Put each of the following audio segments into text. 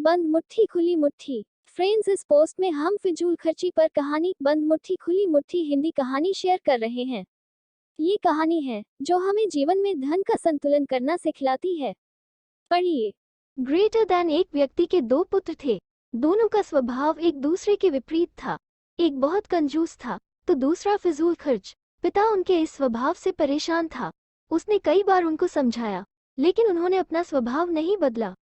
बंद मुट्ठी खुली मुट्ठी। फ्रेंड्स, इस पोस्ट में हम फिजूल खर्ची पर कहानी बंद मुट्ठी खुली मुट्ठी हिंदी कहानी शेयर कर रहे हैं। ये कहानी है जो हमें जीवन में धन का संतुलन करना सिखलाती है। पढ़िए। ग्रेटर दैन एक व्यक्ति के दो पुत्र थे। दोनों का स्वभाव एक दूसरे के विपरीत था। एक बहुत कंजूस था तो दूसरा फिजूल खर्च। पिता उनके इस स्वभाव से परेशान था। उसने कई बार उनको समझाया, लेकिन उन्होंने अपना स्वभाव नहीं बदला।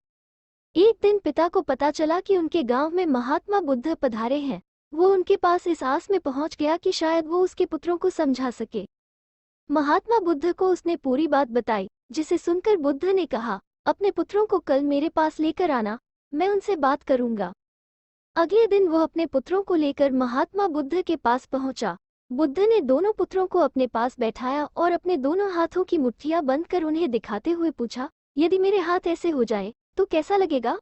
एक दिन पिता को पता चला कि उनके गांव में महात्मा बुद्ध पधारे हैं। वो उनके पास इस आस में पहुंच गया कि शायद वो उसके पुत्रों को समझा सके। महात्मा बुद्ध को उसने पूरी बात बताई, जिसे सुनकर बुद्ध ने कहा, अपने पुत्रों को कल मेरे पास लेकर आना, मैं उनसे बात करूंगा। अगले दिन वो अपने पुत्रों को लेकर महात्मा बुद्ध के पास पहुंचा। बुद्ध ने दोनों पुत्रों को अपने पास बैठाया और अपने दोनों हाथों की मुट्ठियां बंद कर उन्हें दिखाते हुए पूछा, यदि मेरे हाथ ऐसे हो जाए तो कैसा लगेगा?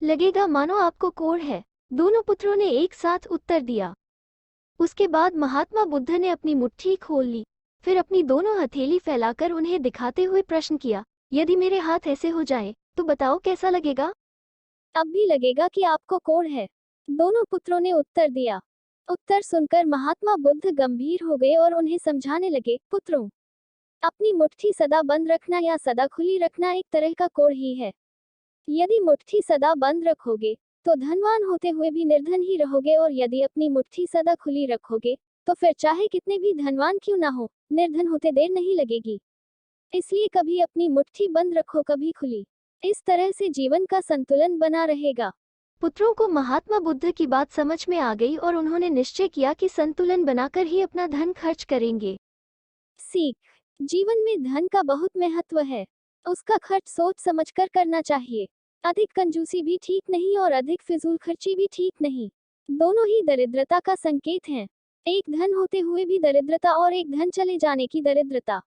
लगेगा मानो आपको कोढ़ है, दोनों पुत्रों ने एक साथ उत्तर दिया। उसके बाद महात्मा बुद्ध ने अपनी मुट्ठी खोल ली, फिर अपनी दोनों हथेली फैलाकर उन्हें दिखाते हुए प्रश्न किया, यदि मेरे हाथ ऐसे हो जाए तो बताओ कैसा लगेगा? अब भी लगेगा कि आपको कोढ़ है, दोनों पुत्रों ने उत्तर दिया। उत्तर सुनकर महात्मा बुद्ध गंभीर हो गए और उन्हें समझाने लगे, पुत्रों, अपनी मुट्ठी सदा बंद रखना या सदा खुली रखना एक तरह का कोढ़ ही है। यदि मुट्ठी सदा बंद रखोगे तो धनवान होते हुए भी निर्धन ही रहोगे, और यदि अपनी मुट्ठी सदा खुली रखोगे तो फिर चाहे कितने भी धनवान क्यों ना हो, निर्धन होते देर नहीं लगेगी। इसलिए कभी अपनी मुट्ठी बंद रखो, कभी खुली। इस तरह से जीवन का संतुलन बना रहेगा। पुत्रों को महात्मा बुद्ध की बात समझ में आ गई और उन्होंने निश्चय किया कि संतुलन बनाकर ही अपना धन खर्च करेंगे। सीख, जीवन में धन का बहुत महत्व है। उसका खर्च सोच समझकर करना चाहिए। अधिक कंजूसी भी ठीक नहीं और अधिक फिजूल खर्ची भी ठीक नहीं। दोनों ही दरिद्रता का संकेत हैं। एक धन होते हुए भी दरिद्रता और एक धन चले जाने की दरिद्रता।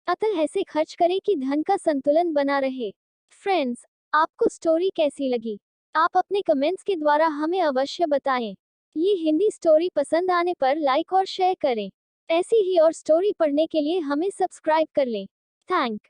अतः ऐसे खर्च करें कि धन का संतुलन बना रहे। फ्रेंड्स, आपको स्टोरी कैसी लगी? आप अपने कमेंट्स के द्वारा हमें अवश्य बताएं। ये हिंदी स्टोरी पसंद आने पर लाइक और शेयर करें। ऐसी ही और स्टोरी पढ़ने के लिए हमें सब्सक्राइब कर लें। थैंक